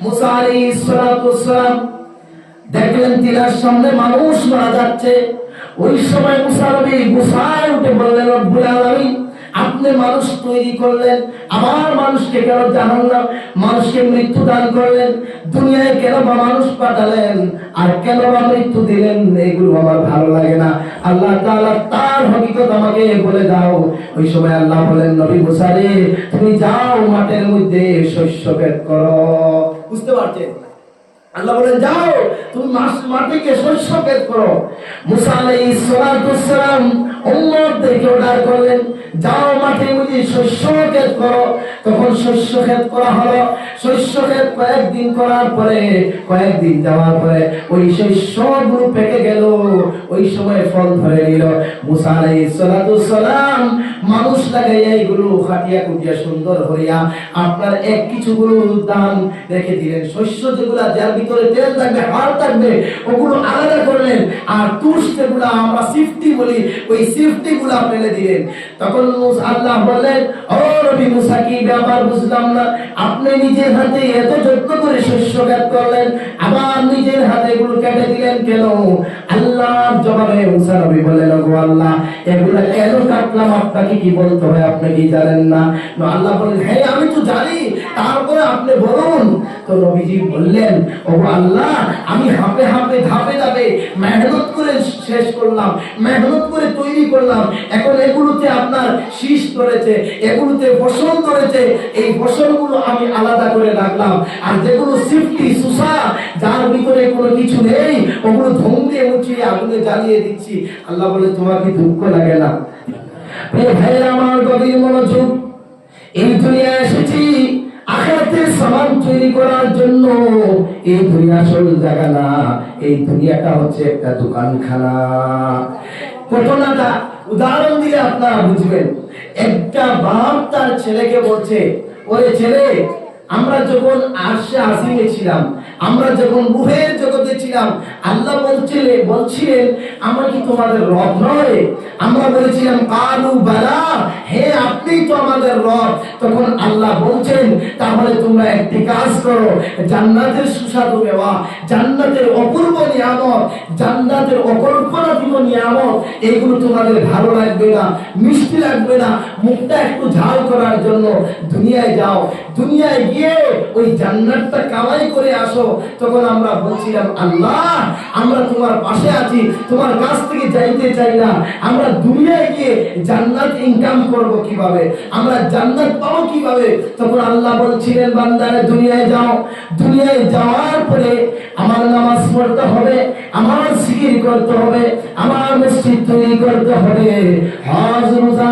মুসা আলাইহিস সালাতু ওয়াসসালাম দেখলেন তীরের সামনে মানুষ মারা যাচ্ছে। ওই সময় মুসা নবী গুসায় উঠে বললেন, রব্বুল আলামিন, আপনি মানুষ তৈরি করলেন, আবার মানুষকে কেন জাহান্নাম, মানুষকে মৃত্যু দান করলেন, দুনিয়ায় কেন বা মানুষ পাঠালেন, আর কেন বা মৃত্যু দিলেন, এগুলো আমার ভালো লাগে না। আল্লাহ তাআলা তার হকিকত আমাকে বলে দাও। ওই সময় আল্লাহ বলেন, নবী মুসা রে, তুমি যাও মাঠের মধ্যে শস্য ক্ষেত করো। বুঝতে পারছেন? আল্লাহ বলেন, যাও তুমি মাঠে গিয়ে শস্য ক্ষেত করো। মুসা আলাইহিস সালাতু ওয়াসসালাম উম্মতদেরকে অর্ডার করলেন, যাও মাঠে মধ্যে শস্য ক্ষেত করো। তখন শস্য ক্ষেত করা হলো। শস্য ক্ষেত কয়েকদিন করার পরে, কয়েকদিন যাওয়ার পরে ওই শস্যগুলো পেকে গেল। ওই সময় ফল ধরে নিল। মুসা আলাইহিস সালাতু ওয়াসসালাম মানুষ লাগাইয়া এগুলো খাটিয়া কুটিয়া সুন্দর হইয়া আপনার এক কিছুগুলো দান রেখে দিলেন। শস্য যেগুলা যার ভিতরে তেল থাকবে, হাড় থাকবে, ওগুলো আলাদা করলেন। আর তুষ যেগুলা আমরা সিফটি বলি, ওই সিফটি গুলা ফেলে দিলেন। তখন আল্লাহ বললেন, ও নবী মুসা, কি ব্যাপার বুঝলাম না, আপনি নিজের হাতে এত যত্ন করে শস্য ক্ষেত করলেন, আবার নিজের হাতে এগুলো কেটে দিলেন কেন? আল্লাহর জবাবে মুসা নবী বললেন, ওগো আল্লাহ, এগুলা কেন কাটলাম আপনাকে কি বলতে হয়, আপনি কি জানেন না? আল্লাহ বললেন, হ্যাঁ আমি তো জানি, তারপরে আপনি বলুন। তো নবীজি বললেন, ওগো আল্লাহ, আমি হাঁপে হাঁপে ধাপে ধাপে মেহনত করে শেষ করলাম, মেহনত করে তৈরি করলাম। এখন এগুলোতে আপনার শীষ ধরেছে, এগুলোতে ফসল ধরেছে, এই ফসলগুলো আমি আলাদা করে রাখলাম। আর যেগুলো সিফটি সুসা, যার ভিতরে কোনো কিছু নেই, ওগুলো ধুমে মুছিয়ে আগুনে জ্বালিয়ে দিচ্ছি। আল্লাহ বলে, তোমার কি দুঃখ লাগে না? ভাই আমার গভীর মনোযোগ, এই দুনিয়ায় এসেছি আখিরাতের সামান তৈরি করার জন্য। এই দুনিয়া আসল জায়গা না, এই দুনিয়াটা হচ্ছে একটা দোকানখানা। ঘটনাটা উদাহরণ দিলে আপনারা বুঝবেন। একটা বাপ তার ছেলেকে বলছে, ওরে ছেলে, আমরা যখন আরশে আসিমে ছিলাম, আমরা যখন রূহের জগতে ছিলাম, আল্লাহ বলছিলেন আমরা কি তোমাদের রব নয়? আমরা বলেছিলাম কালু বালা, হে আপনি তো আমাদের রব। তখন আল্লাহ বলছেন, তাহলে তোমরা একটি কাজ করো, জান্নাতের সুস্বাদু মেওয়া, জান্নাতের অপূর্ব নিয়ামত, জান্নাতের অকল্পনাতীত নিয়ামত, এগুলো তোমাদের ভালো লাগবে না, মিষ্টি লাগবে না, মুখটা একটু ঝাল করার জন্য দুনিয়ায় যাও, দুনিয়ায় গিয়ে ওই জান্নাতটা কামাই করে আসো। তখন আমরা বলছিলাম, আল্লাহ, আমরা তোমার পাশে আছি, তোমার কাছ থেকে যাইতে চাই না। আমরা দুনিয়ায় গিয়ে জান্নাত ইনকাম করব কিভাবে, আমরা জান্নাত পাবো কিভাবে? তখন আল্লাহ বলছিলেন, বান্দারে দুনিয়ায় যাও, দুনিয়ায় যাওয়ার পরে আমার নামাজ পড়তে হবে, আমার জিকির করতে হবে, আমার মসজিদ তৈরি করতে হবে, হজ রোজা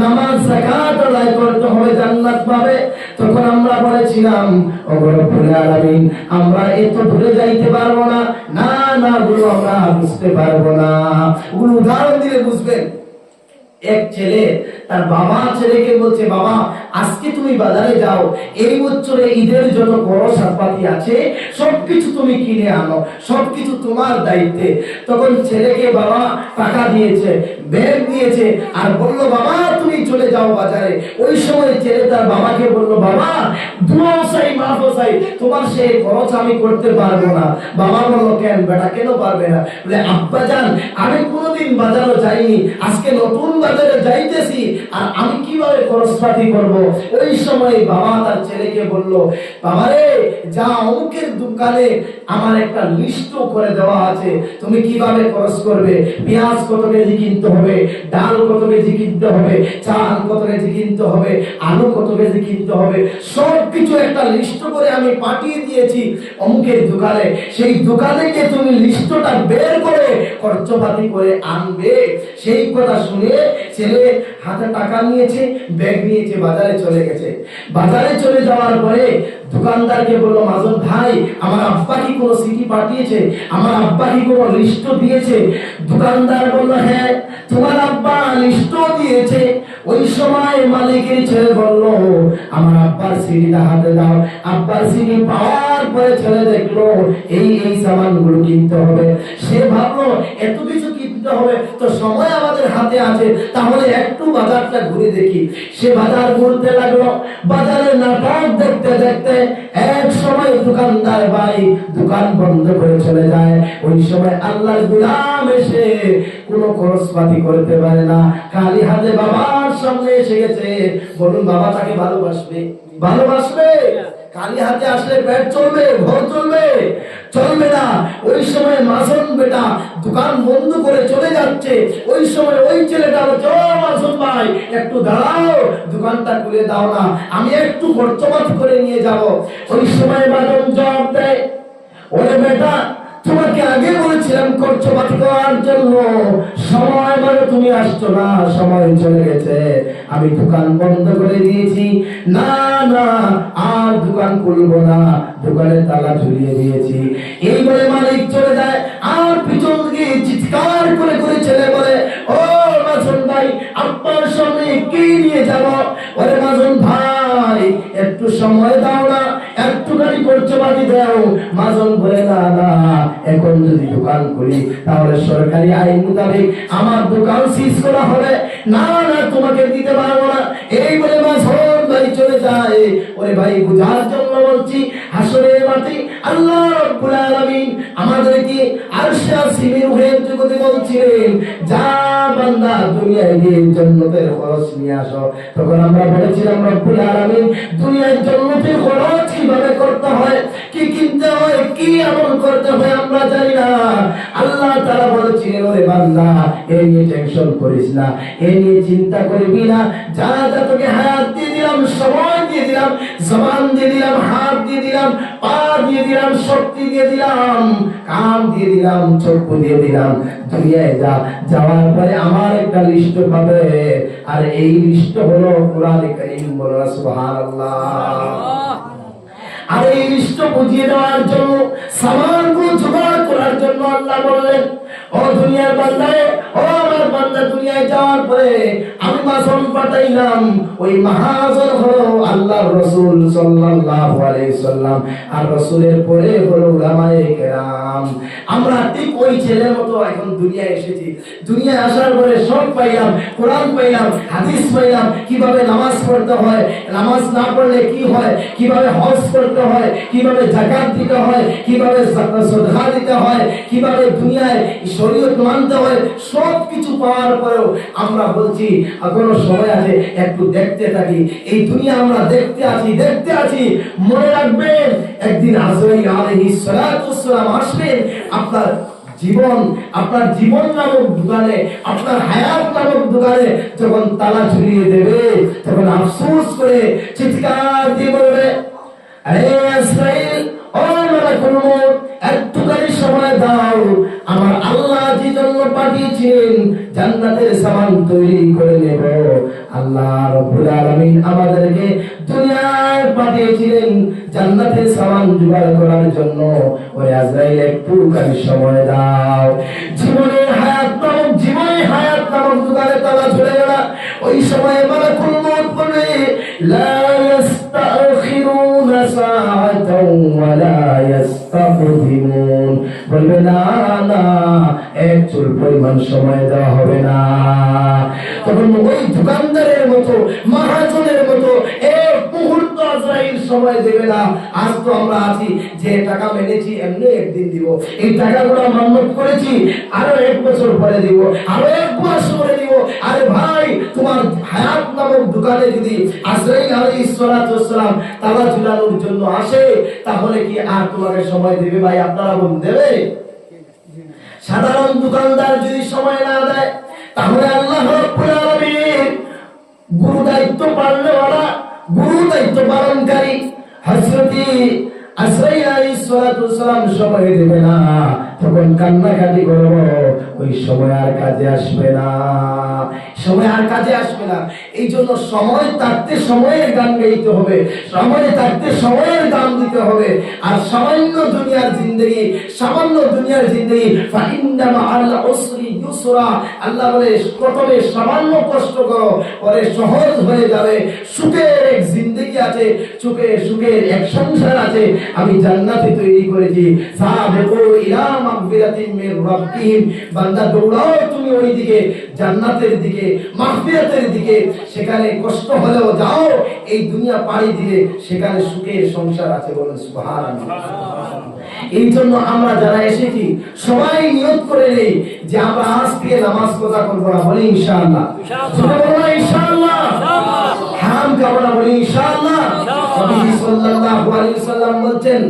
নামাজ যাকাত আদায় করতে হবে, জান্নাত পাবে। তখন আমরা বলেছিলাম, ও রব্বুল আলামিন, আমরা এত দূরে যাইতে পারবো না, না না গুলো আমরা বুঝতে পারবো না। ওগুলো উদাহরণ দিলে বুঝবেন। এক ছেলে তার বাবা ছেলেকে বলছে, বাবা, আজকে তুমি বাজারে যাও, এই বছরে ঈদের যত খরচ পাতি আছে সবকিছু তুমি কিনে আনো, সবকিছু তোমার দায়িত্বে। তখন ছেলেকে বাবা টাকা দিয়েছে, ব্যাগ দিয়েছে, আর বললো, বাবা তুমি চলে যাও বাজারে। ওই সময় ছেলে তার বাবাকে বললো, বাবা দুয়া চাই, মাফ চাই, তোমার সেই খরচ আমি করতে পারবো না। বাবা বললো, কেন বেটা, কেন পারবে না? বলে, আব্বা জান, আমি কোনোদিন বাজারে যাইনি, আজকে নতুন বাজারে যাইতেছি, আর আমি কিভাবে খরচপাতি করব? ওই সময় বাবা তার ছেলেকে বলল, বাবারে, যা অমুকের দোকানে আমার একটা লিস্ট করে দেওয়া আছে, তুমি কিভাবে খরচ করবে, পেঁয়াজ কত কেজি কিনতে হবে, ডাল কত কেজি কিনতে হবে, চাল কত কেজি কিনতে হবে, আলু কত কেজি কিনতে হবে, সবকিছু একটা লিস্ট করে আমি পাঠিয়ে দিয়েছি অমুকের দোকানে। সেই দোকানে গিয়ে তুমি লিস্টটা বের করে খরচপাতি করে আনবে। সেই কথা শুনে ছেলে হাতে টাকা নিয়েছে, ব্যাগ নিয়েছে, বাজারে চলে গেছে। বাজারে চলে যাওয়ার পরে দোকানদারকে বললো, মাজন ভাই, আমার আব্বা কি কোনো চিঠি পাঠিয়েছে, আমার আব্বা কি কোনো লিস্ট দিয়েছে? দোকানদার বললো, হ্যাঁ, তোমার আব্বা লিস্ট দিয়েছে। ওই সময় মালিকের ছেলে বলল, আমার আব্বার সিডিটা হাতে দাও। আব্বার সিডি পাওয়ার পরে ছেলে দেখলো এই সামানগুলো কিনতে হবে। সে ভাবলো এত কিছু কিনতে কিনতে হবে, তো সময় আমাদের হাতে আছে, তাহলে একটু বাজারটা ঘুরে দেখি। সে বাজার ঘুরতে লাগলো। বাজারে নাটক দেখতে দেখতে এক সময় দোকানদার ভাই দোকান বন্ধ করে চলে যায়। ওই সময় আল্লাহর গোলাম এসে কোনো খরচপাতি করতে পারে না, খালি হাতে বাবার সামনে এসে গেছে। বলুন, বাবা তাকে ভালোবাসবে? ভালোবাসবে? খালি হাতে আসলে পেট চলবে, ঘর চলবে? চলবে না। ওই সময় মাসুম বেটা দোকান বন্ধ করে চলে যাচ্ছে। ওই সময় ওই ছেলেটা বলছে, ও মাসুম ভাই একটু দাঁড়াও, দোকানটা খুলে দাও না, আমি একটু খরচপাত করে নিয়ে যাব। ওই সময় মাসুম জবাব দেয়, ওরে বেটা, তোমাকে আগে বলেছিলাম খরচপাতি করার জন্য, সময় মানে তুমি আসছো না, সময় চলে গেছে, আমি দোকান বন্ধ করে দিয়েছি। না না, আর দোকান খুলবো না, দোকানের তালা ঝুলিয়ে দিয়েছি। এই বলে মালিক চলে যায়। আর পিছন দিকে চিৎকার করে করে ছেলে বলে, ও মাসুম ভাই, আপনার সামনে কি নিয়ে যাব? ওরে মাসুম ভাই, একটু সময় দাও না, একটুখানি খরচপাতি দাও। মাসুম বলে, না না, এখন যদি দোকান করি তাহলে সরকারি আইন মোতাবেক আমার দোকান সিজ করা হবে। না না, তোমাকে দিতে পারবো না। এই বলে মাসুম ভাই চলে যায়। ওরে ভাই, বুঝার জন্য বলছি, হাসরের মাঠে আল্লাহ রাব্বুল আলামিন আমাদেরকে আরশে আসিমের রূহের জগতে বলছিলেন, যা বান্দা দুনিয়ায় গিয়ে জান্নাতের খরচ নিয়ে আসো। তখন আমরা বলেছিলাম, রব্বুল আলামিন দুনিয়ায় জান্নাতের খরচ কিভাবে করতে হয়, কি কিনতে হয়, কি আমল করতে হয় আমরা জানি না। আল্লাহ তাআলা বলেছিলেন, ওরে বান্দা, এই নিয়ে টেনশন করিস না, এই নিয়ে চিন্তা করবি না। যা যা তোকে হায়াত দিয়ে দিলাম, সময় দিয়ে দিলাম, জবান দিয়ে দিলাম, হাত দিয়ে দিলাম, পা দিয়ে দিলাম, শক্তি দিয়ে দিলাম, কান দিয়ে দিলাম, চক্ষু দিয়ে দিলাম, দুনিয়ায় যা, যাওয়ার পরে আমার একটা লিস্ট পাবে। আর এই লিস্ট হলো কোরআনে কারীম। বলুন সুবহানাল্লাহ। আর এই লিস্ট বুঝিয়ে দেওয়ার জন্য, সামানগুলো জোগাড় করার জন্য আল্লাহ বললেন, ও দুনিয়ার বান্দারে, ও আমার বান্দা, দুনিয়ায় যাওয়ার পরে আমি মাসুম পাঠাইলাম। ওই মহাজন হলো আল্লাহর রাসূল সাল্লাল্লাহু আলাইহি সাল্লাম, আর রাসূলের পরে হলো উলামায়ে কেরাম। আমরা ঠিক ওই ছেলের মতো এখন দুনিয়ায় এসেছি। দুনিয়ায় আসার পরে সব পাইলাম, কোরআন পাইলাম, হাদিস পাইলাম, কিভাবে নামাজ পড়তে হয়, নামাজ না পড়লে কি হয়, কিভাবে হজ করতে হয়, কিভাবে যাকাত দিতে হয়, কিভাবে সাদকা দিতে হয়, কিভাবে দুনিয়ায় শরীয়ত মানতে হয়। সব কিছু পাওয়ার পরেও আমরা বলছি এখনো সময় আছে, একটু দেখতে থাকি। এই দুনিয়া আমরা দেখতে আছি। মনে রাখবেন, একদিন আজরাইল আলাইহিস সালাতু ওয়াস সালাম আসবেন। আপনার জীবন নামক দোকানে, আপনার হায়াত নামক দোকানে যখন তালা ঝুলিয়ে দেবে, তখন আফসোস করে চিৎকার দিয়ে বলবে, আরে আজরাইল, ও মালাকুল মউত, একটুখানি সময় দাও, আমার আল্লাহ যে জন্য পাঠিয়েছেন জান্নাতের সামান তৈরি করে নেব। আল্লাহ রাব্বুল আলামিন আমাদেরকে দুনিয়ায় পাঠিয়েছিলেন জান্নাতের সামান জোগাড় করার জন্য। ওই আজরাইল, একটুখানি সময় দাও। জীবনের হায়াত নামক দোকানে তালা ঝুলে গেল। ওই সময় মালাকুল মউত বলে, লা ইস্তাখিরুনা সাআতাও ওয়া লা ইস্তাকদিমুন, বলবে না না, এক চুল পরিমাণ সময় দেওয়া হবে না। তখন ওই দোকানদারের মতো, মহাজনের মতো এক মুহূর্ত আজরাইল সময় দেবে না। আজ তো আমরা আছি, যে টাকা মেনেছি এমনি একদিন দিব, এই টাকাগুলো মান্যত করেছি আরো 1 বছর পরে দিব, আরো 1 মাস পরে দিব। আরে ভাই, তোমার হায়াত নামক দোকানে যদি আজরাইল আলাইহিস সালাতু ওয়াস সালাম তালা ঝুলানোর জন্য আসে, তাহলে কি আর তোমাকে সময় দেবে? ভাই, আপনারা বলুন, দেবে? সাধারণ দোকানদার যদি সময় না দেয়, তাহলে আল্লাহ রাব্বুল আলামিন গুরু দায়িত্ব পালনকারী হযরত আজরাইল আলাইহিস সালাতু ওয়াস সালাম সময় দেবে না, তখন কান্নাকাটি করব, ওই সময় আর কাজে আসবে না। এই জন্য সময় থাকতে সময়ের গান গাইতে হবে, সময় থাকতে সময়ের দাম দিতে হবে। আর সামান্য দুনিয়ার জিন্দেগি ফাইন্না মাআল উসরি ইউসরা, আল্লাহ বলে প্রথমে সামান্য কষ্ট করো, পরে সহজ হয়ে যাবে। সুখের এক জিন্দেগি আছে, সুখের এক সংসার আছে, আমি জান্নাতে তৈরি করেছি। সাবিকু ইলা মাগফিরাতিন মির রাব্বিহিম, বান্দা দৌড়াও তুমি ওই দিকে, জান্নাতের দিকে, মাগফিরাতের দিকে। সেখানে কষ্ট হলেও যাও, এই দুনিয়া পাড়ি দিয়ে সেখানে সুখের সংসার আছে। বলেন সুবহানাল্লাহ। এই জন্য আমরা যারা এসেছি সবাই নিয়ত করে নেই যে আমরা আজ থেকে নামাজ কাজা করব না। বলি ইনশাআল্লাহ। ইনশাআল্লাহ। হারাম খাবো না। বলি ইনশাআল্লাহ। নবী সাল্লাল্লাহু আলাইহি ওয়াসাল্লাম বলেন,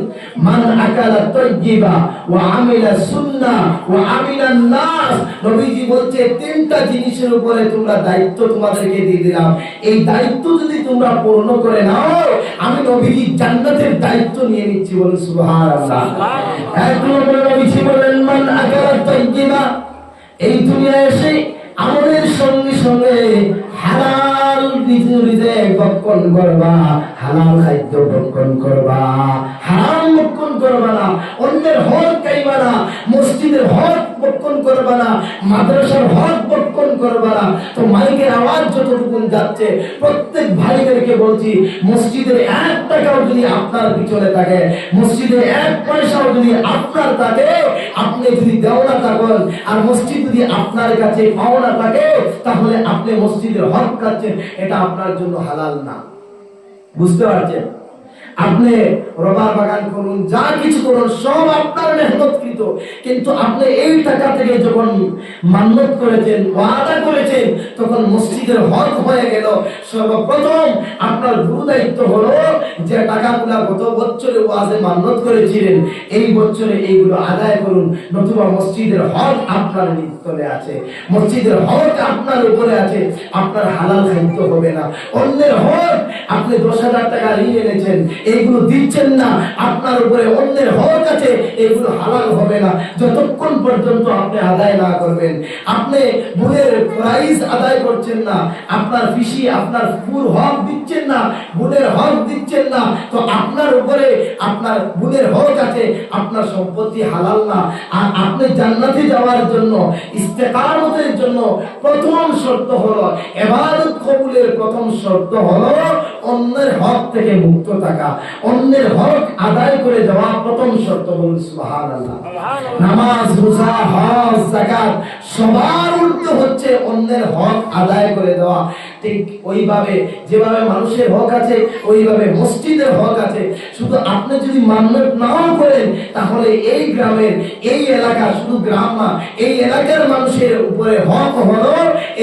মান আকালা তাইয়্যিবা ওয়া আমিলা সুন্নাহ ওয়া আমিলা নাস। নবীজি বলছে তিনটা জিনিসের উপরে তোমরা দায়িত্ব তোমাদেরকে দিয়ে দিলাম, এই দায়িত্ব যদি তোমরা পূর্ণ করে নাও, আমি নবীজি জান্নাতের দায়িত্ব নিয়ে নিচ্ছি। বলেন সুবহানাল্লাহ। এক নম্বরে নবীজি বলেন, মান আকালা তাইয়্যিবা, এই দুনিয়ায় এসে আমাদের সঙ্গে সঙ্গে হালাল রিজিক ভক্ষণ করবা, হালাল খাদ্য ভক্ষণ করবা, হারাম ভক্ষণ করবা না, অন্যের হক খাইবা না, মসজিদের হক ভক্ষণ করবা না, মাদ্রাসার হক ভক্ষণ করবা না। তো মাইকের আওয়াজ যতটুকু যাচ্ছে প্রত্যেক ভাইদেরকে বলছি, মসজিদের 1 টাকাও যদি আপনার পিছনে থাকে, মসজিদের 1 পয়সাও যদি আপনার থাকে, আপনি যদি দেওয়া থাকেন আর মসজিদ যদি আপনার কাছে পাওনা থাকে, তাহলে আপনি মসজিদের হক খাচ্ছেন, এটা আপনার জন্য হালাল না। বুঝতে পারছেন? আপনি রবার বাগান করুন, যা কিছু করুন, সব আপনার মেহনতকৃত, কিন্তু আপনি এই টাকা থেকে যখন মান্যত করেছেন, ওয়াদা করেছেন, তখন মসজিদের হক হয়ে গেল। সর্বপ্রথম আপনার গুরু দায়িত্ব হলো যে টাকাগুলা গত বছরে ওয়াজে মান্যত করেছিলেন, এই বছরে এইগুলো আদায় করুন, নতুবা মসজিদের হক আপনার নিকটে আছে, মসজিদের হক আপনার উপরে আছে, আপনার হালাল খাদ্য হবে না। অন্যের হক, আপনি 10,000 টাকা ঋণ এনেছেন, এইগুলো দিচ্ছেন না, আপনার উপরে অন্যের হক আছে, এগুলো হালাল হবে না যতক্ষণ পর্যন্ত আপনি আদায় না করবেন। আপনি বোনের প্রাইস আদায় করছেন না, আপনার পিসি আপনার ফুল হক দিচ্ছেন না, বোনের হক দিচ্ছেন না, তো আপনার উপরে আপনার বোনের হক আছে, আপনার সম্পত্তি হালাল না। আর আপনি জান্নাতে যাওয়ার জন্য, ইস্তেকামতের জন্য প্রথম শর্ত হলো, ইবাদত কবুলের প্রথম শর্ত হলো অন্যের হক থেকে মুক্ত থাকা, অন্যের হক আদায় করে দেওয়া প্রথম শর্ত। বলুন সুবহানাল্লাহ। নামাজ, রোজা, হজ, যাকাত সবার উল্টো হচ্ছে অন্যের হক আদায় করে দেওয়া। ঠিক ওইভাবে যেভাবে মানুষের হক আছে, ওইভাবে মসজিদের হক আছে। শুধু আপনি যদি মান্যত নাও করেন, তাহলে এই গ্রামের, এই এলাকা, শুধু গ্রাম না, এই এলাকার মানুষের উপরে হক হলো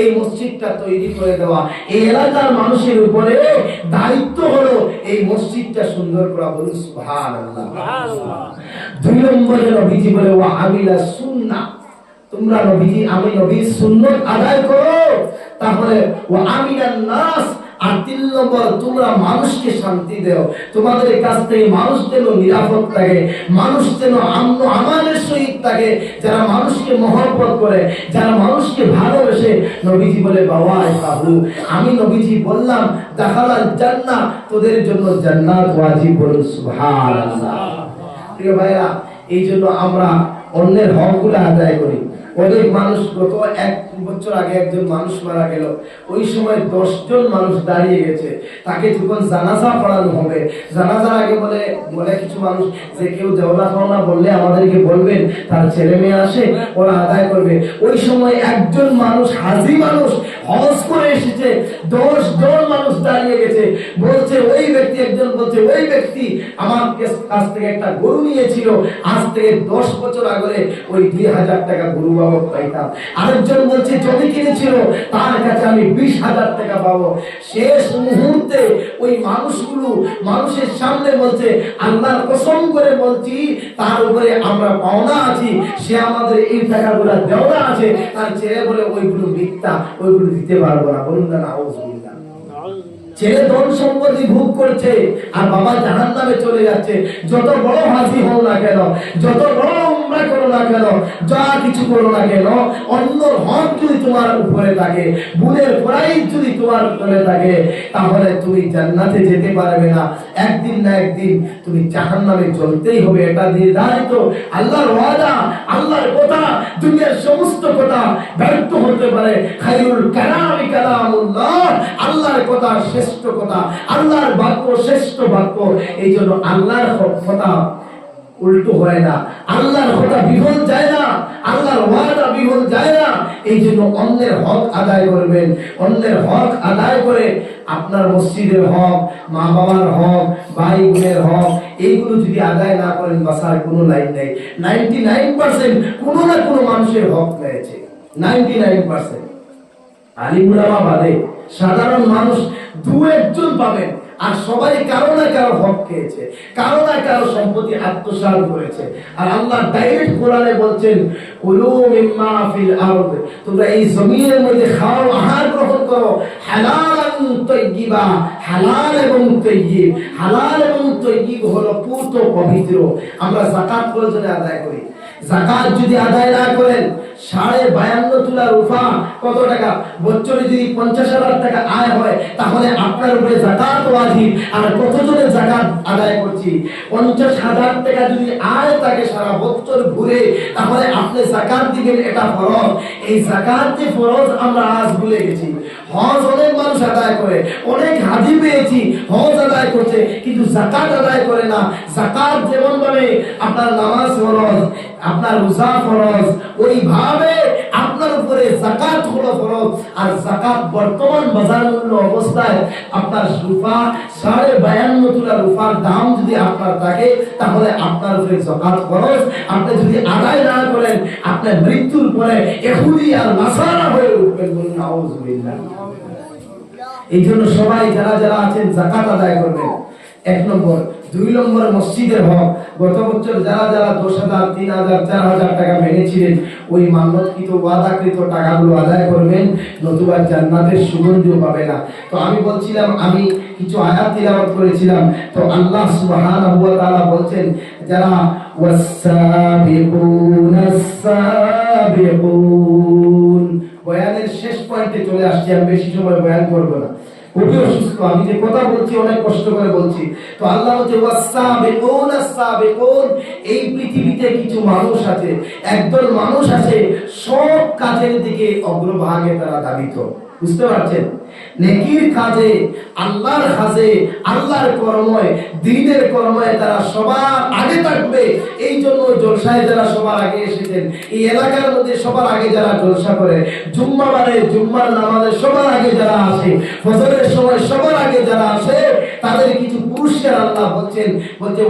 এই মসজিদটা তৈরি করে দেওয়া, এই এলাকার মানুষের উপরে দায়িত্ব হলো এই মসজিদটা সুন্দর করা। বলুন সুবহানাল্লাহ। 2 নম্বরে নবীজি বলে, ওয়া আমিলা সুন্নাহ, তোমরা নবীজি, আমি নবীর সুন্নাত আদায় করো, তাহলে ওয়া আমিলান নাস, আর 3 নম্বর, তোমরা মানুষকে শান্তি দাও, তোমাদের কাছ থেকে মানুষ যেন নিরাপদ থাকে, মানুষ যেন আমন আমানের সহিত থাকে, যারা মানুষকে মহব্বত করে, যারা মানুষকে ভালোবাসে। নবীজি বলে, বাবা বাবু, আমি নবীজি বললাম দাখালাল জান্নাহ, তোদের জন্য জান্নাত ওয়াজিব। বলুন সুবহানাল্লাহ। প্রিয় ভাইরা, এই জন্য আমরা অন্যের হকগুলো আদায় করি। অনেক মানুষ, গত 1 বছর আগে একজন মানুষ মারা গেল, ওই সময় 10 জন মানুষ দাঁড়িয়ে গেছে, তাকে যখন জানাজা পড়ানো হবে, জানাজার আগে বলে কিছু মানুষ যে কেউ দেওয়া খাওয়া বললে আমাদেরকে বলবেন, তার ছেলে মেয়ে আসে, ওরা আদায় করবে। ওই সময় একজন মানুষ, হাজি মানুষ, হজ করে এসেছে, 10 জন মানুষ দাঁড়িয়ে গেছে, বলছে ওই ব্যক্তি, একজন বলছে ওই ব্যক্তি আমার কাছ থেকে একটা গরু নিয়েছিল, আজ থেকে 10 বছর আগে ওই 2000 টাকা গরু বাবদ পাইতাম। আরেকজন বলছে জমি কিনেছিল, তার কাছে আমি 20,000 টাকা পাবো। শেষ মুহূর্তে ওই মানুষগুলো মানুষের সামনে বলছে, আল্লাহর কসম করে বলছি, তার উপরে আমরা পাওনা আছি, সে আমাদের এই টাকাগুলো দেওয়া আছে। তার ছেলে বলে ওইগুলো মিথ্যা, ওইগুলো দিতে পারবো না। বলুন না নাউজুবিল্লাহ। ছেলে ধন সম্পত্তি ভোগ করছে আর বাবা জাহান্নামে চলে যাচ্ছে। যত বড় হাজি হও না কেন, যত বড় উমরা করো না কেন, যা কিছু করো না কেন, অন্যর হক যদি তোমার উপরে থাকে, বোনের প্রাইজ যদি তোমার উপরে থাকে, তাহলে তুমি জান্নাতে যেতে পারবে না। একদিন না একদিন তুমি জাহান্নামে চলতেই হবে, এটা নির্ধারিত। আল্লাহর ওয়াদা, আল্লাহর কথা, দুনিয়ার সমস্ত কথা ব্যর্থ হতে পারে, খায়রুল কালামি কালামুল্লাহ, আল্লাহর কথা শ্রেষ্ঠ কথা, আল্লাহর বাক্য শ্রেষ্ঠ বাক্য। এই জন্য আল্লাহর কথা উল্টো হয় না, আল্লাহর কথা বিফল যায় না, আল্লাহর ওয়াদা বিফল যায় না। এই জন্য অন্যের হক আদায় করবেন। অন্যের হক আদায় করে আপনার মসজিদের হক, মা বাবার হক, ভাই বোনের হক, এইগুলো যদি আদায় না করেন বাসার কোনো লাইন নেই। 99% কোনো না কোনো মানুষের হক পেয়েছে, 99%। আলিম উলামা বাদে সাধারণ মানুষ দু একজন পাবেন, আর সবাই কারো না কারো হক খেয়েছে, কারো না কারো সম্পত্তি আত্মসাৎ করেছে। আর আল্লাহ ডাইরেক্ট কোরআনে বলছেন, কুলু মিম্মা ফিল আরদ, তোমরা এই জমিনের মধ্যে খাও, আহার গ্রহণ করো, হালালান তাইয়্যিবা, হালাল এবং তাইয়্যিব। হালাল এবং তাইয়্যিব হলো পূর্ত পবিত্র। আমরা যাকাত প্রয়োজনে আদায় করি, যাকাত যদি আদায় না করেন 52.5 তোলা রূপা কত টাকা? বছরে যদি 50,000 টাকা আয় হয় তাহলে আপনার উপরে যাকাত ওয়াজিব। আর কতজনের যাকাত আদায় করছি? 50,000 টাকা যদি আয় থাকে সারা বছর ঘুরে, তাহলে আপনি যাকাত দিবেন, এটা ফরজ। এই যাকাত যে ফরজ আমরা আজ ভুলে গেছি। হজ অনেক মানুষ আদায় করে, অনেক হাজি পেয়েছি হজ আদায় করছে, কিন্তু যাকাত আদায় করে না। যাকাত যেমন ভাবে আপনার নামাজ ফরজ, আপনার রোজা ফরজ, ওইভাবে আপনার উপরে যাকাত হলো ফরজ। আর যাকাত বর্তমান বাজার মূল্য অবস্থায় আপনার রূপা 52.5 তোলা রূপার দাম যদি আপনার থাকে, তাহলে আপনার উপরে যাকাত ফরজ। আপনি যদি আদায় না করেন, আপনার মৃত্যুর পরে ইহুদি আর নাসারা হয়ে উঠবেন। বলুন আউযুবিল্লাহ। এই জন্য সবাই যারা যারা আছেন যাকাত আদায় করবেন, 1 নম্বর। 2 নম্বর মসজিদের হক। গত বছর যারা যারা 10,000, 3,000, 4,000 টাকা মেনেছিলেন, ওই মান্যতকৃত ওয়াদাকৃত টাকাগুলো আদায় করবেন, নতুবা জান্নাতের সুগন্ধিও পাবে না। তো আমি বলছিলাম, আমি কিছু আয়াত তিলাওয়াত করেছিলাম। তো আল্লাহ সুবহানাহু ওয়া তাআলা বলছেন, যারা ওয়াস-সাবিকুনাস সাবিকুন। বয়ানের শেষ পয়েন্টে চলে আসছি, আমি বেশি সময় বয়ান করব না, খুবই অসুস্থ, আমি যে কথা বলছি অনেক কষ্ট করে বলছি। তো আল্লাহ বলছে ওয়াস-সাবিকুনাস সাবিকুন। এই পৃথিবীতে কিছু মানুষ আছে, একদল মানুষ আছে, সব কাজের দিকে অগ্রভাগে তারা ধাবিত। বুঝতে পারছেন? নেকির কাজে, আল্লাহর কাজে, আল্লাহর কর্মে, দ্বীনের কর্মে তারা সবার আগে থাকবে। এই জন্য জলসায় যারা সবার আগে এসেছেন, এই এলাকার মধ্যে সবার আগে যারা জলসা করে, জুম্মাবারে জুম্মার নামাজে সবার আগে যারা আসে, ফজরের সময় সবার আগে যারা আসে, তাদের কিছু পুরস্কার আল্লাহ বলছে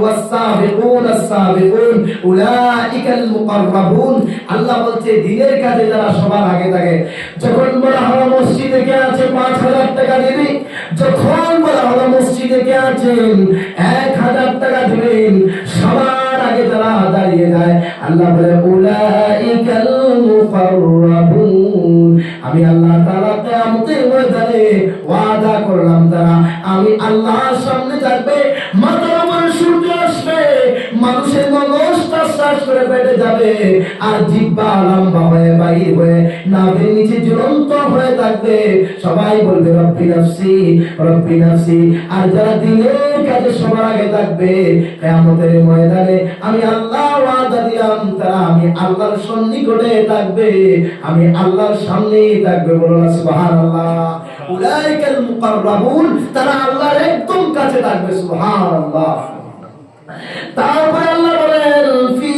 ওয়াস-সাবিকুনাস সাবিকুন উলাইকাল মুকাররাবুন। আল্লাহ বলছে দ্বীনের কাজে যারা সবার আগে থাকে। যখন বলা হলো মসজিদে কে আছে 5,000 টাকা দিবি, যখন বলা হলো মসজিদে কে আছেন 1,000 টাকা দিবেন, সবার আগে যারা দাঁড়িয়ে যায়, আল্লাহ বলে উলাইকাল মুকাররাবুন। আমি আল্লাহ তাআলা কিয়ামতের ময়দানে ওয়াদা করলাম, তারা আমি আল্লাহর সামনে থাকবে, মাথার উপরে সূর্য আসবে, মানুষের মগজটা শ্বাস করে পেটে যাবে, আর জিহ্বা লম্বা হয়ে বাইর হয়ে নাভির নিচে ঝুলন্ত হয়ে থাকবে। সবাই বলবে রব্বি নাফসি রব্বি নাফসি। আর যারা দ্বীনের কাজে সবার আগে থাকবে, কিয়ামতের ময়দানে আমি আল্লাহ ওয়াদা দিলাম, তারা আমি আল্লাহর সন্নিকটে থাকবে, আমি আল্লাহর সামনেই থাকবে। বলুন সুবহানাল্লাহ। উলাইকাল মুকাররাবুন, তারা আল্লাহর একদম কাছে থাকবে। সুবহানাল্লাহ। তারপরে আল্লাহ বলেন ফি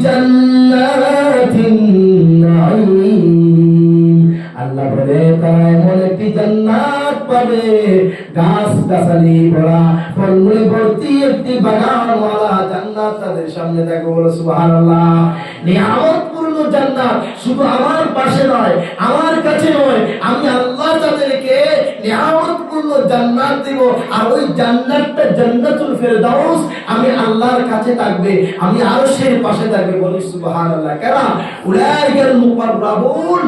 জান্নাতিন নাঈম। আল্লাহ বলে তারা এমন একটি জান্নাত পাবে, গাছ গাছালি ভরা, ফলমূলে ভর্তি একটি বাগানওয়ালা জান্নাত তাদের সামনে থাকবে। বলো সুবহানাল্লাহ। নিয়ামতপূর্ণ জান্নাত শুধু আমার পাশে নয়, আমার কাছে নয়, আমি আল্লাহ তাদেরকে নিয়ামতপূর্ণ জান্নাত দেব। আর ওই জান্নাতটা জান্নাতুল ফেরদাউস, আমি আল্লাহর কাছে থাকবে, আমি আরশের পাশে থাকবে। বলি সুবহানাল্লাহ। কারা? উলাইকাল মুকাররাবুন।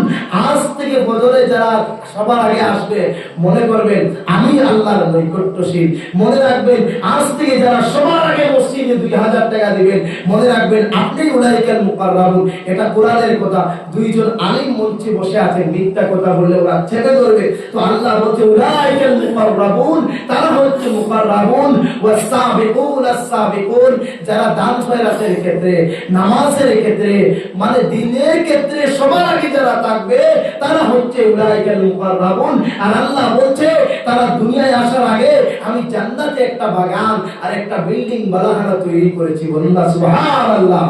আজ থেকে বদলে যারা সবার আগে আসবে, মনে করবেন আমি আল্লাহর নৈকট্যশীল। মনে রাখবেন আজ থেকে যারা সবার আগে মসজিদে 2,000 টাকা দিবেন, মনে রাখবেন আপনি উলাইকাল মুকাররাবুন। এটা কোরআনের কথা। দুইজন আলিম মঞ্চে বসে আছেন, মিথ্যা কথা বললে ওরা ছেড়ে ধরবে। তো আল্লাহ বলছে উলাইকাল মুকাররাবুন, তারা হচ্ছে মুকাররাবুন ওয়াস সাবিকুন আস-সাবিকুন, যারা দান খয়রাতের ক্ষেত্রে, নামাজের ক্ষেত্রে, মানে দ্বীনের ক্ষেত্রে সবার আগে যারা থাকবে তারা হচ্ছে উলাইকাল মুকাররাবুন। আর আল্লাহ বলছে তারা দুনিয়ায় আসার আগে আমি জান্নাতে একটা বাগান আর একটা বিল্ডিং বালাখানা তৈরি করেছি। বলুন না সুবহানাল্লাহ।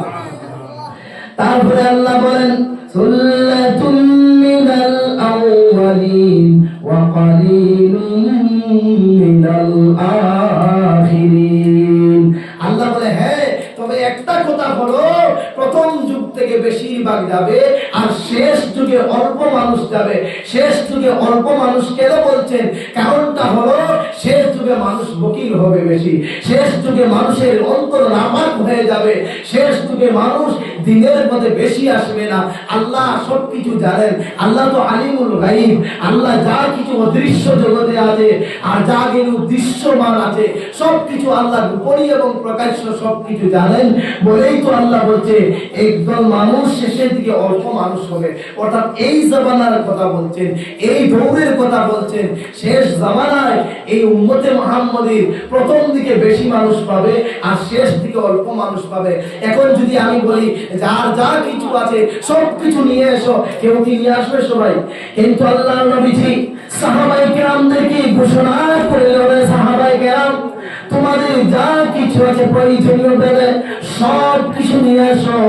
তারপরে আল্লাহ বলেন সুল্লাতুম মিনাল আউয়ালিন ওয়া কালিলুম মিনাল আখিরিন। আল্লাহ বলে হ্যাঁ, তবে একটা কথা হলো প্রথম যুগ থেকে বেশিরভাগ যাবে আর শেষ যুগে অল্প মানুষ যাবে। শেষ যুগে অল্প মানুষ কেন বলছেন? কারণটা হলো শেষ যুগে মানুষ বকিল হবে বেশি, শেষ যুগে মানুষের অন্তর নাপাক হয়ে যাবে, শেষ যুগে মানুষ দিনের মধ্যে বেশি আসবে না। আল্লাহ সবকিছু জানেন, আল্লাহ তো আলিমুল গায়ব, আল্লাহ যা কিছু অদৃশ্য জগতে আছে আর যা কিছু দৃশ্যমান আছে সবকিছু আল্লাহ গোপনীয় এবং প্রকাশ্য সবকিছু জানেন বলেই তো আল্লাহ বলছে একদল মানুষ শেষের দিকে অল্প মানুষ হবে। অর্থাৎ এই জামানার কথা বলছেন, এই দৌড়ের কথা বলছেন। শেষ জামানায় এই উম্মতে মুহাম্মাদীর প্রথম দিকে বেশি মানুষ পাবে আর শেষ দিকে অল্প মানুষ পাবে। এখন যদি আমি বলি যার যা কিছু আছে সবকিছু নিয়ে এসো, কেউ কি নিয়ে আসবে? সবাই। কিন্তু আল্লাহর নবীজি সাহাবায়ে কেরামদেরকে ঘোষণা করে দিলেন, সাহাবায়ে কেরাম তোমাদের যা কিছু আছে প্রয়োজনীয় পেলে সব কিছু নিয়ে এসো।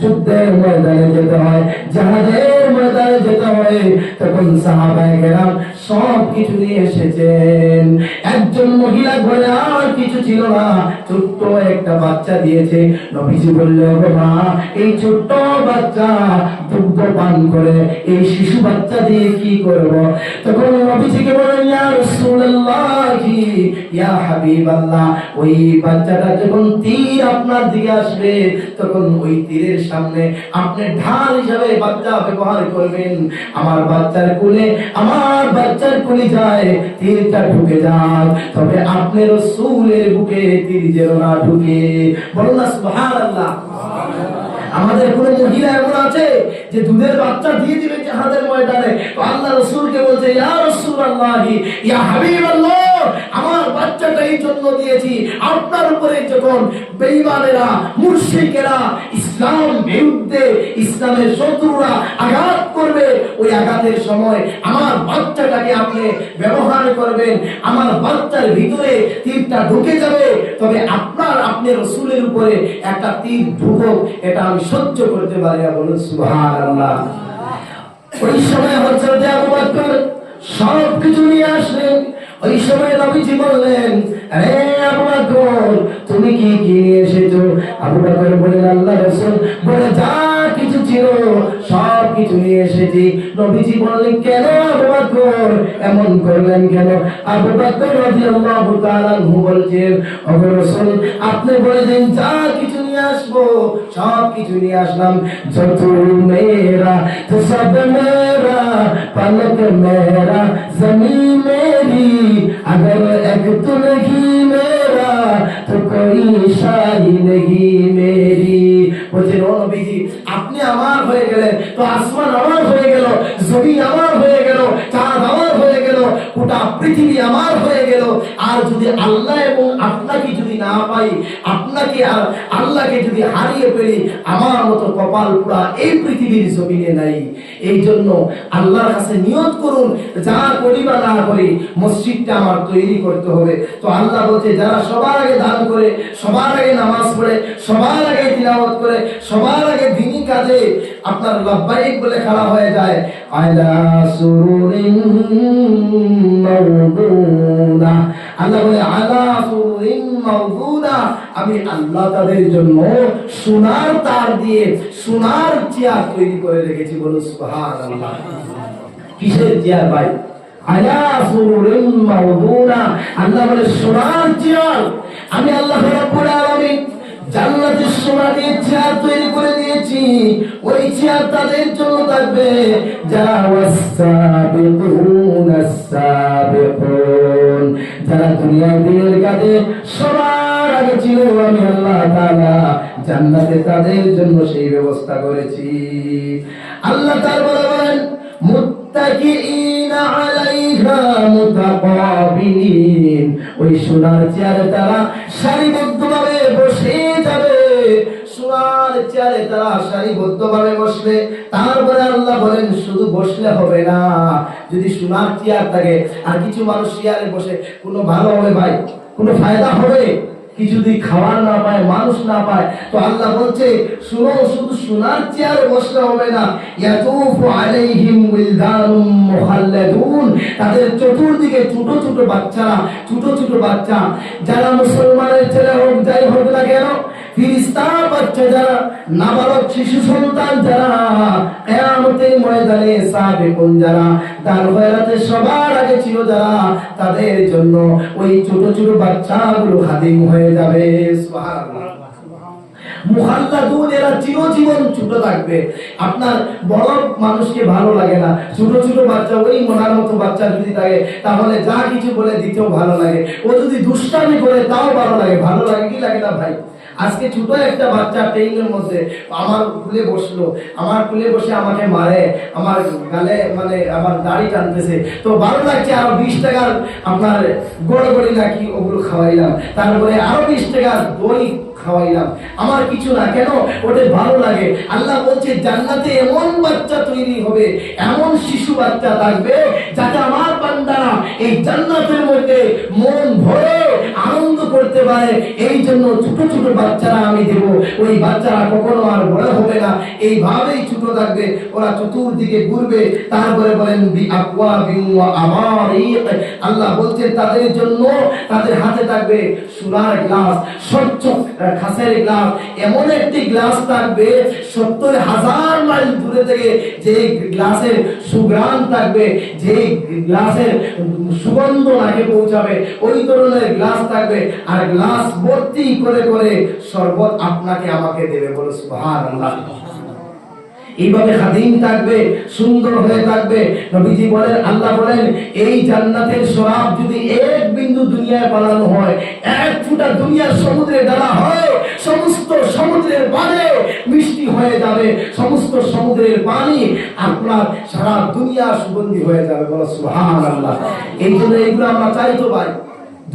যুদ্ধের ময়দানে যেতে হয়, জাহাজের ময়দানে যেতে হয়, তখন সাহাবায়ে কেরাম সব কিছু নিয়ে এসেছেন। একজন মহিলা ঘরে আর কিছু ছিল না, ছোট্ট একটা বাচ্চা দিয়েছে। নবীজি বললেন ওগো মা, এই ছোট্ট বাচ্চা দুগ্ধ পান করে, এই শিশু বাচ্চা দিয়ে কি করব? তখন নবীজিকে বললেন ইয়া রাসূলুল্লাহ, ইয়া হাবিবাল্লাহ, ওই বাচ্চাটা যখন তীর আপনার দিকে আসবে তখন ওই তীরের সামনে আপনি ঢাল হিসাবে বাচ্চা ব্যবহার করবেন। আমার বাচ্চার কোলে, আমার বাচ্চার কোলে যায় তীরটা ঢুকে যায়, তবে আপনি রাসূলের বুকে তীর যেন না ঢুকে। বলুন না সুবহানাল্লাহ। আমাদের কোন মহিলা এমন আছে যে দুধের বাচ্চা দিয়ে দিবে জিহাদের ময়দানে, তো আল্লাহ রাসূলকে বলছে ইয়া রাসূলুল্লাহ, ইয়া হাবিবাল্লাহ, আমার বাচ্চাটা এই জন্য দিয়েছি আপনার উপরে যখন বেঈমানেরা, মুশরিকেরা, ইসলাম বিরুদ্ধে ইসলামের শত্রুরা আঘাত করবে, ওই আঘাতের সময় আমার বাচ্চাটাকে আপনি ব্যবহার করবেন, আমার বাচ্চার ভিতরে তীরটা ঢুকে যাবে, তবে আপনি রাসূলের উপরে একটা তীর ঢুকুক এটা আমি সহ্য করতে পারি না। বলুন সুবহানাল্লাহ। ওই সময় হযরত আবু বকর সব কিছু নিয়ে আসলেন। ওই সময় নবীজি বললেন আরে আবু বকর তুমি কি কি নিয়ে এসেছো? আবু বকর বললেন আল্লাহর রাসূল বলে যা কিছু ছিল সব কিছু নিয়ে এসেছি। নবীজি বললেন কেন আবু বকর এমন করলেন কেন? আবু বকর রাদিয়াল্লাহু তাআলা আনহু বলছেন ওগো রাসূল আপনি বলেছেন যা কিছু নিয়ে আসবো সব কিছু নিয়ে আসলাম। যত মেরা তো সব মেরা, পলক মেরা, জমিন মেরি, अगर एक तू नहीं मेरा तो कोई शाही नहीं मेरी। বলছেন ও নবীজি আপনি আমার হয়ে গেলেন তো আসমান আমার হয়ে গেল, জমিন আমার হয়ে গেল, চাঁদ আমার হয়ে গেল, গোটা পৃথিবী আমার হয়ে গেল। আর যদি আল্লাহ এবং আপনাকে যদি না পাই, আপনাকে আর আল্লাহকে যদি হারিয়ে ফেলি, আমার মতো কপাল পোড়া এই পৃথিবীর জমিনে নাই। এই জন্য আল্লাহর কাছে নিয়ত করুন যা করি বা না করি মসজিদটা আমার তৈরি করতে হবে। তো আল্লাহ বলছে যারা সবার আগে দান করে, সবার আগে নামাজ পড়ে, সবার আগে তিলাওয়াত করে, সবার আগে দ্বীনি কাজে আপনার লাব্বাইক বলে খাড়া হয়ে যায়, আলা সুরুরিন মাওদুনা, আল্লাহ বলে আলা সুরুরিন মাওদুনা, আমি আল্লাহ তাদের জন্য সোনার তার দিয়ে সোনার চেয়ার তৈরি করে রেখেছি। বলো সুবহানাল্লাহ। কিসের চেয়ার ভাই? আলা সুরুরিন মাওদুনা, আল্লাহ বলে সোনার চেয়ার আমি আল্লাহ রাব্বুল আলামিন জান্নাতের সোনা দিয়ে চেয়ার তৈরি করে দিয়েছি। ওই চেয়ার তাদের জন্য থাকবে যারা ওয়াসাবিকুন আস-সাবিকুন, যারা দুনিয়ার দিনের কাজে সবার আগে ছিল আমি আল্লাহ তাআলা জান্নাতে তাদের জন্য সেই ব্যবস্থা করেছি। আল্লাহ তাআলা বলেন মুত্তাকিইনা আলাইহা মুতাকাবিলিন, ওই সোনার চেয়ারে তারা সারিবদ্ধভাবে বসে যাবে। সোনার চেয়ারে তারা সারিবদ্ধভাবে বসবে। তারপরে আল্লাহ বলেন শুধু বসলে হবে না, যদি সোনার চেয়ার থাকে আর কিছু মানুষ চেয়ারে বসে কোনো ভালো হবে ভাই? কোনো ফায়দা হবে? কিছু যদি খাবার না পায়, মানুষ না পায়, তো আল্লাহ বলছে শুনো, শুধু সোনার চেয়ারে বসলে হবে না, ইয়াতুফু আলাইহিম উইলদানুম মুখাল্লাদুন, তাদের চতুর্দিকে ছোট ছোট বাচ্চারা, ছোট ছোট বাচ্চা, যারা মুসলমানের ছেলে হোক যাই হোক না কেন, ফিরিস্তা বাচ্চা যারা, নাবালক শিশু সন্তান যারা, কিয়ামতের ময়দানে সাবিকুন যারা, দারওয়ারাতে সবার আগে ছিল যারা, তাদের জন্য ওই ছোট ছোট বাচ্চাগুলো খাদিম হয়ে যাবে। সুবহানাল্লাহ। মুখাল্লাদুন, এরা চিরজীবন ছোট থাকবে। আপনার বড় মানুষকে ভালো লাগে না, ছোট ছোট বাচ্চা, ওই মনার মতো বাচ্চা যদি থাকে তাহলে যা কিছু বলে দিতেও ভালো লাগে, ও যদি দুষ্টামি করে তাও ভালো লাগে। ভালো লাগে কি লাগে না ভাই? আজকে ছোট একটা বাচ্চা ট্রেনের মধ্যে আমার কুলে বসলো, আমার কুলে বসে আমাকে মারে, আমার গালে মানে আমার দাড়ি টানতেছে, তো ভালো লাগছে। আরো 20 টাকার আপনার গড়গড়ি নাকি ওগুলো খাওয়াইলাম, তারপরে আরো 20 টাকার দই খাওয়াইলাম, আমার কিছু না, কেন? ওটা ভালো লাগে। আল্লাহ বলছে জান্নাতে এমন বাচ্চা তৈরি হবে, এমন শিশু বাচ্চা থাকবে যাতে আমার বান্দারা এই জান্নাতের মধ্যে মন ভরে আনন্দ করতে পারে। এই জন্য ছোট ছোট বাচ্চারা আমি দেব, ওই বাচ্চারা কখনো আর বড় হবে না, এইভাবেই ছোট থাকবে, ওরা চতুর্দিকে ঘুরবে। তারপরে বলেন আল্লাহ বলছেন তাদের জন্য তাদের হাতে থাকবে সোনার গ্লাস, স্বচ্ছ খাসের গ্লাস, এমন একটি গ্লাস থাকবে 70,000 মাইল দূরে থেকে যে গ্লাসের সুঘ্রাণ থাকবে, যে গ্লাসের সুগন্ধ নাকে পৌঁছাবে, ওই ধরনের গ্লাস থাকবে। আর গ্লাস ভর্তি করে করে শরবত আপনাকে আমাকে দেবে। বলো সুবহানাল্লাহ। এইভাবে খাদিম থাকবে, সুন্দর হয়ে থাকবে। নবীজি বলেন, আল্লাহ বলেন এই জান্নাতের শরাব যদি এক বিন্দু দুনিয়ায় বানানো হয়, এক ফোঁটা দুনিয়ার সমুদ্রে ঢালা হয়, সমস্ত সমুদ্রের পানি মিষ্টি হয়ে যাবে, সমস্ত সমুদ্রের পানি আপনার সারা দুনিয়া সুগন্ধি হয়ে যাবে। বলো সুবহানাল্লাহ। এই জন্য এইগুলো আমরা চাই তো ভাই,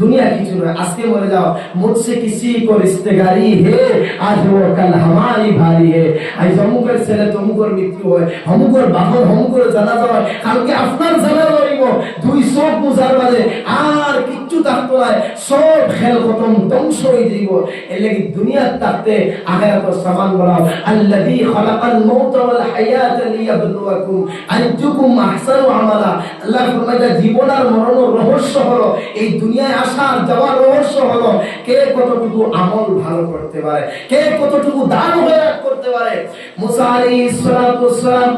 दुनिया কিছু নয়, আজকে মরে যাও, মুঝसे किसी को रिश्तेदारी है, आज वो कल हमारी भारी है। আজ অমুকের ছেলে তমুকের মৃত্যু হয়, অমুকের বাপর অমুকের জানাজা হয়, কালকে আপনার জানাজা হইব। দুই চোখ মুজার বাদে আর কিচ্ছু থাকতো না, সব খেল খতম, ধ্বংস হয়ে যাইব। এর লাগি দুনিয়ার থাকতে আখিরাতের সামান বানাও। আল্লাযী খালাকাল মাউতা ওয়াল হায়াতা লিয়াবলুয়াকুম আইয়ুকুম আহসানু আমালা। আল্লাহ ফরমায় জীবন আর মরণের রহস্য হলো, এই দুনিয়ায় আসার যাওয়ার রহস্য হলো কে কতটুকু আমল ভালো করতে পারে, কে কতটুকু দান খয়রাত করতে পারে। মুসা আলাইহিস সালাতু ওয়াসসালাম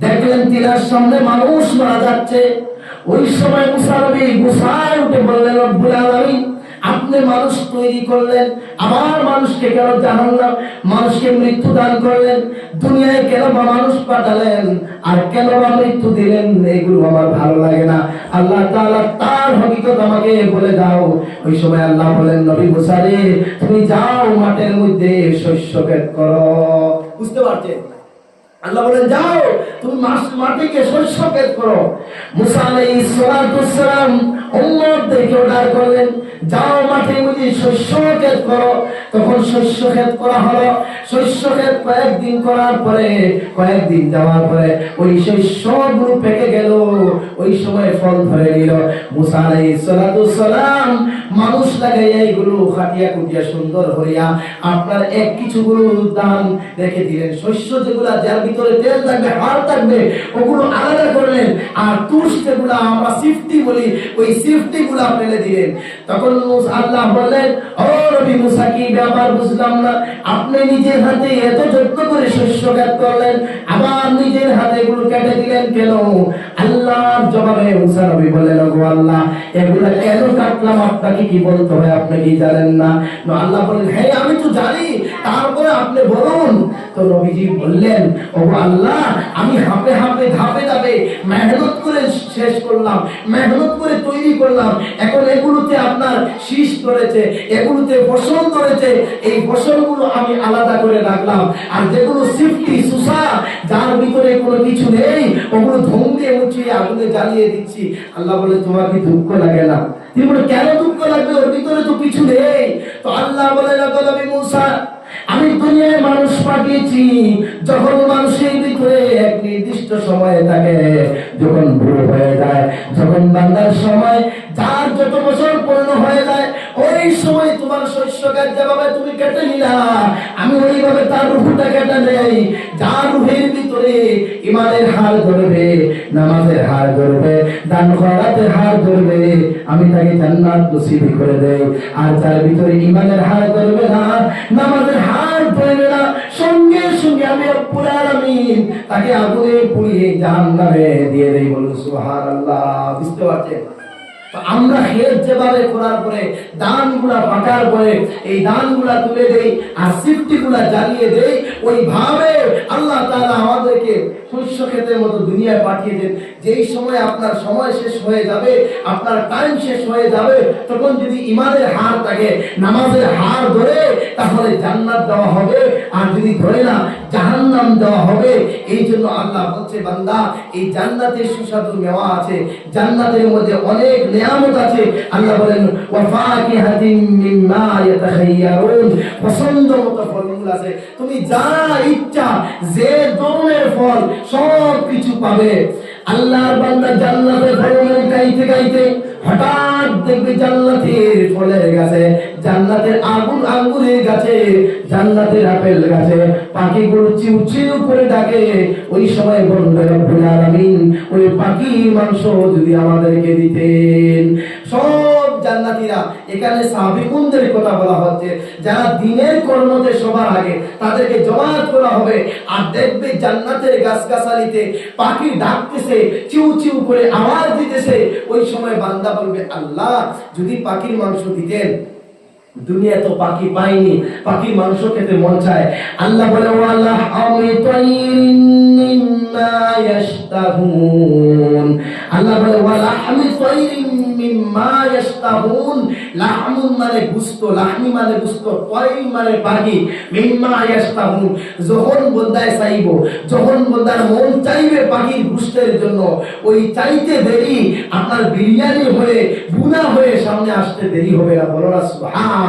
দেখলেন তীরের সামনে মানুষ মারা যাচ্ছে। ওই সময় মুসা নবী গুসায় উঠে বললেন, রব্বুল আলামিন আপনি মানুষ তৈরি করলেন, আবার মানুষকে কেন জাহান্নাম, মানুষকে মৃত্যু দান করলেন, দুনিয়ায় কেন বা মানুষ পাঠালেন, আর কেন বা মৃত্যু দিলেন, এগুলো আমার ভালো লাগে না। আল্লাহ তাআলা তার হকিকত আমাকে বলে দাও। ওই সময় আল্লাহ বলেন, নবী মুসা রে, তুমি যাও মাঠের মধ্যে শস্য ক্ষেত করো। বুঝতে পারছেন? আল্লাহ বলেন যাও তুমি মাঠে গিয়ে শস্য ক্ষেত করো। মুসা আলাইহিস সালাতু ওয়াসসালাম উম্মতদেরকে অর্ডার করলেন, যাও মাঠে গিয়ে শস্য ক্ষেত করো। তখন শস্য ক্ষেত করা হলো। শস্য ক্ষেত কয়েকদিন করার পরে, কয়েকদিন যাওয়ার পরে ওই শস্যগুলো পেকে গেল, ওই সময় ফল ধরে নিল। মুসা আলাইহিস সালাতু ওয়াসসালাম মানুষ লাগাইয়া এইগুলো খাটিয়া কুটিয়া সুন্দর হইয়া আপনার এক কিছুগুলো দান রেখে দিলেন। শস্য যেগুলা যার ভিতরে তেল থাকবে, হাড় থাকবে, ওগুলো আলাদা করলেন। আর তুষ যেগুলা আমরা সিফটি বলি, ওই সিফটি গুলা ফেলে দিলেন। তখন আল্লাহ বললেন, ও নবী মুসা কি ব্যাপার বুঝলাম না, আপনি নিজের হাতে এত যত্ন করে শস্য ক্ষেত করলেন, আবার নিজের হাতে এগুলো কেটে দিলেন কেন? আল্লাহর জবাবে মুসা নবী বললেন, ওগো আল্লাহ এগুলা কেন কাটলাম আপনাকে কি বলতে হয়, আপনি কি জানেন না? আল্লাহ বললেন, হ্যাঁ আমি তো জানি, তারপরে আপনি বলুন তো নবীজি বললেন, ওগো আল্লাহ, আমি হাঁপে হাঁপে ধাপে ধাপে মেহনত করে শেষ করলাম, মেহনত করে তৈরি করলাম, এখন এগুলোতে আপনার শীষ ধরেছে, এগুলোতে ফসল ধরেছে, এই ফসলগুলো আমি আলাদা করে রাখলাম, আর যেগুলো সিফটি সুসা, যার ভিতরে কোনো কিছু নেই, ওগুলো ধুমকে মুছিয়ে আগুনে জ্বালিয়ে দিচ্ছি। আল্লাহ বলে, তোমার কি দুঃখ লাগে না? তিনি বলে, কেন দুঃখ লাগবে, ওর ভিতরে তো কিছু নেই। তো আল্লাহ বলে, নবী মুসা, আমি দুনিয়ায় মানুষ পাঠিয়েছি, যখন মানুষের ভিতরে এক নির্দিষ্ট সময় থাকে, যখন বুড়ো হয়ে যায়, যখন বান্দার সময় যার যত বছর পূর্ণ হয়ে যায়, ওই সময় তোমার শস্য গাছ যেভাবে তুমি কেটে নিলা, আমি ওইভাবে তার রূহটা কেটে নেই। যার রূহের ভিতরে ইমানের হার ধরবে, নামাজের হার ধরবে, দান খয়রাতের হার ধরবে, আমি তাকে জান্নাত নসিব করে দেই। আর যার ভিতরে ইমানের হার ধরবে না, নামাজের হার ধরবে না, সঙ্গে সঙ্গে আমি রব্বুল আলামিন তাকে আগুনে পুড়িয়ে জাহান্নামে দিয়ে দেই। বলুন সুবহানাল্লাহ। বুঝতে পারছেন? আমরা হেদ যেভাবে করার পরে, দানগুলা পাঠার পরে এই দানগুলা তুলে দেই আর সিফটিগুলা জ্বালিয়ে দেই, ওইভাবে আল্লাহ তাআলা আমাদেরকে শস্য ক্ষেতের মতো দুনিয়ায় পাঠিয়ে দেন। যেই সময় আপনার সময় শেষ হয়ে যাবে, আপনার টাইম শেষ হয়ে যাবে, তখন যদি ইমানের হার থাকে, নামাজের হার ধরে, তাহলে জান্নাত দেওয়া হবে, আর যদি ধরে না, জাহান্নাম দেওয়া হবে। এই জন্য আল্লাহ বলছে, বান্দা, এই জান্নাতের সুস্বাদু মেওয়া আছে, জান্নাতের মধ্যে অনেক নিয়ামত আছে। আল্লাহ বলেন, ওয়া ফাকিহাতিন মিম্মা ইয়াতাখাইয়ারুন, পছন্দ মতো ফলমূল আছে, তুমি যা ইচ্ছা যে ধরনের ফল সব কিছু পাবে। আল্লাহর বান্দা জান্নাতের ফলমূল গাইতে গাইতে হঠাৎ দেখবে জান্নাতের ফলের গাছে, জান্নাতের আঙ্গুরের গাছে, জান্নাতের আপেল গাছে পাখিগুলো চিউ চিউ করে ডাকে। ওই সময় বলবে, রব্বুল আলামিন, ওই পাখির মাংস যদি আমাদেরকে দিতেন। সব জান্নাতীরা, এখানে সাহাবীদের কথা বলা হচ্ছে, যারা দিনের কর্মতে সবার আগে, তাদেরকে জমায়েত করা হবে। আর দেখবে জান্নাতের গাছগাছালিতে পাখি ডাকতেছে, চিউ চিউ করে আওয়াজ দিতেছে। ওই সময় বান্দা বলবে, আল্লাহ, যদি পাখির মাংস দিতেন। দুনিয়া তো পাখি পাইনি, পাখির মাংস খেতে মন চায়। আল্লাহ বলে, ওয়ালা আমি তাইরিন মিম্মা ইয়াশতাহুন। আল্লাহ বলে, ওয়ালা আমি তাইরিন মিম্মা ইয়াশতাহুন। লাহমুন মানে গোশত, লাহমি মানে গোশত, তাইরিন মানে পাখি, মিম্মা ইয়াশতাহুন। যখন বন্দায় চাইবো, যখন বন্দার মন চাইবে পাখির গোশতের জন্য, ওই চাইতে দেরি আপনার বিরিয়ানি হয়ে, বুনা হয়ে সামনে আসতে দেরি হবে না। বলো না সুবহানাল্লাহ।